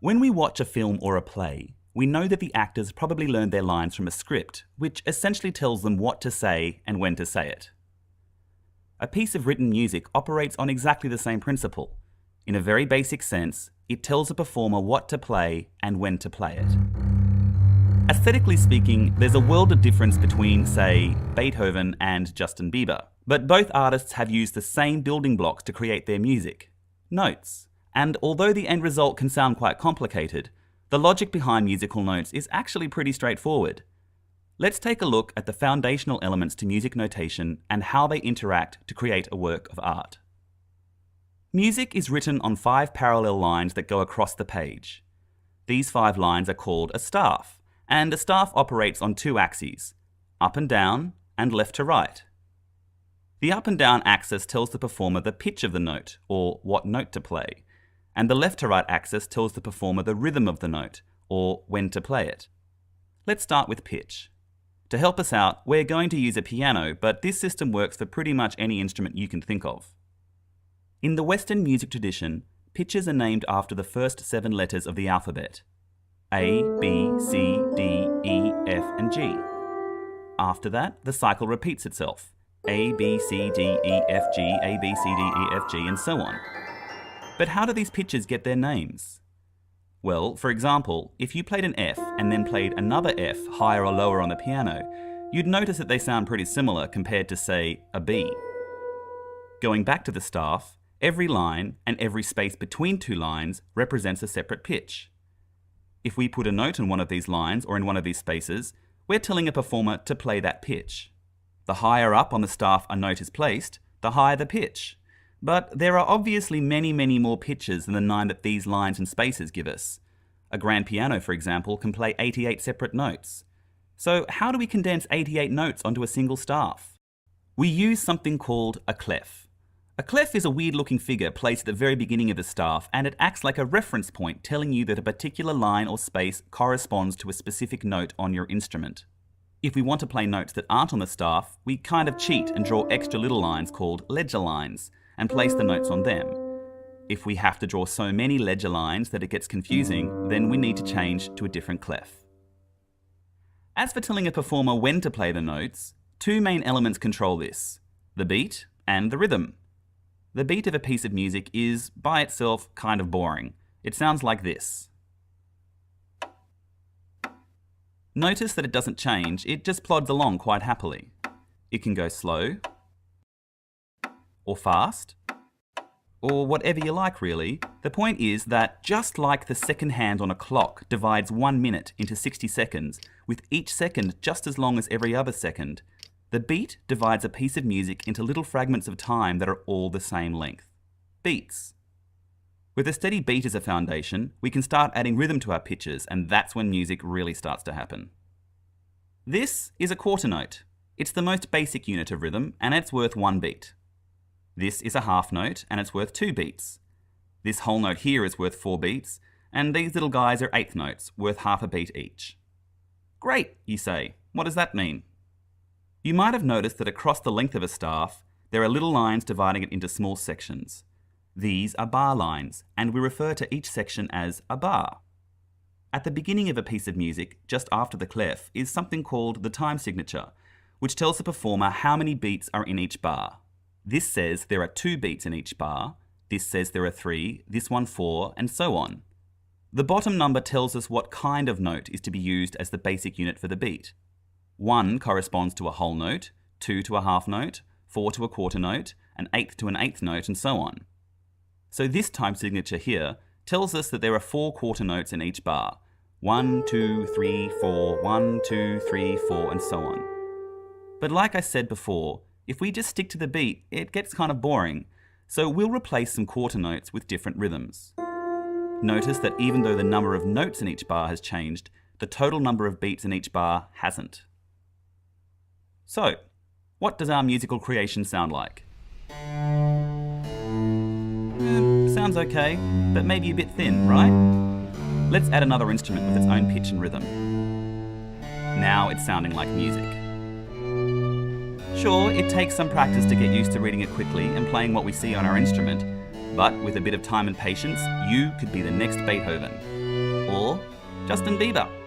When we watch a film or a play, we know that the actors probably learned their lines from a script, which essentially tells them what to say and when to say it. A piece of written music operates on exactly the same principle. In a very basic sense, it tells a performer what to play and when to play it. Aesthetically speaking, there's a world of difference between, say, Beethoven and Justin Bieber. But both artists have used the same building blocks to create their music: notes. And although the end result can sound quite complicated, the logic behind musical notes is actually pretty straightforward. Let's take a look at the foundational elements to music notation and how they interact to create a work of art. Music is written on 5 parallel lines that go across the page. These 5 lines are called a staff, and a staff operates on 2 axes, up and down and left to right. The up and down axis tells the performer the pitch of the note, or what note to play, and the left to right axis tells the performer the rhythm of the note, or when to play it. Let's start with pitch. To help us out, we're going to use a piano, but this system works for pretty much any instrument you can think of. In the Western music tradition, pitches are named after the first 7 letters of the alphabet: A, B, C, D, E, F, and G. After that, the cycle repeats itself: A, B, C, D, E, F, G, A, B, C, D, E, F, G, and so on. But how do these pitches get their names? Well, for example, if you played an F and then played another F higher or lower on the piano, you'd notice that they sound pretty similar compared to, say, a B. Going back to the staff, every line and every space between 2 lines represents a separate pitch. If we put a note on one of these lines or in one of these spaces, we're telling a performer to play that pitch. The higher up on the staff a note is placed, the higher the pitch. But there are obviously many more pitches than the 9 that these lines and spaces give us. A grand piano, for example, can play 88 separate notes. So how do we condense 88 notes onto a single staff? We use something called a clef. A clef is a weird-looking figure placed at the very beginning of the staff, and it acts like a reference point telling you that a particular line or space corresponds to a specific note on your instrument. If we want to play notes that aren't on the staff, we kind of cheat and draw extra little lines called ledger lines and place the notes on them. If we have to draw so many ledger lines that it gets confusing, then we need to change to a different clef. As for telling a performer when to play the notes, 2 main elements control this: the beat and the rhythm. The beat of a piece of music is, by itself, kind of boring. It sounds like this. Notice that it doesn't change, it just plods along quite happily. It can go slow, or fast, or whatever you like really. The point is that just like the second hand on a clock divides 1 minute into 60 seconds, with each second just as long as every other second, the beat divides a piece of music into little fragments of time that are all the same length. Beats. With a steady beat as a foundation, we can start adding rhythm to our pitches, and that's when music really starts to happen. This is a quarter note. It's the most basic unit of rhythm, and it's worth 1 beat. This is a half note, and it's worth 2 beats. This whole note here is worth 4 beats, and these little guys are eighth notes, worth half a beat each. Great, you say. What does that mean? You might have noticed that across the length of a staff, there are little lines dividing it into small sections. These are bar lines, and we refer to each section as a bar. At the beginning of a piece of music, just after the clef, is something called the time signature, which tells the performer how many beats are in each bar. This says there are 2 beats in each bar, this says there are 3, this one 4, and so on. The bottom number tells us what kind of note is to be used as the basic unit for the beat. 1 corresponds to a whole note, 2 to a half note, 4 to a quarter note, an eighth to an eighth note, and so on. So this time signature here tells us that there are 4 quarter notes in each bar. 1, 2, 3, 4, 1, 2, 3, 4, and so on. But like I said before, if we just stick to the beat, it gets kind of boring, so we'll replace some quarter notes with different rhythms. Notice that even though the number of notes in each bar has changed, the total number of beats in each bar hasn't. So, what does our musical creation sound like? Sounds okay, but maybe a bit thin, right? Let's add another instrument with its own pitch and rhythm. Now it's sounding like music. Sure, it takes some practice to get used to reading it quickly and playing what we see on our instrument, but with a bit of time and patience, you could be the next Beethoven. or Justin Bieber.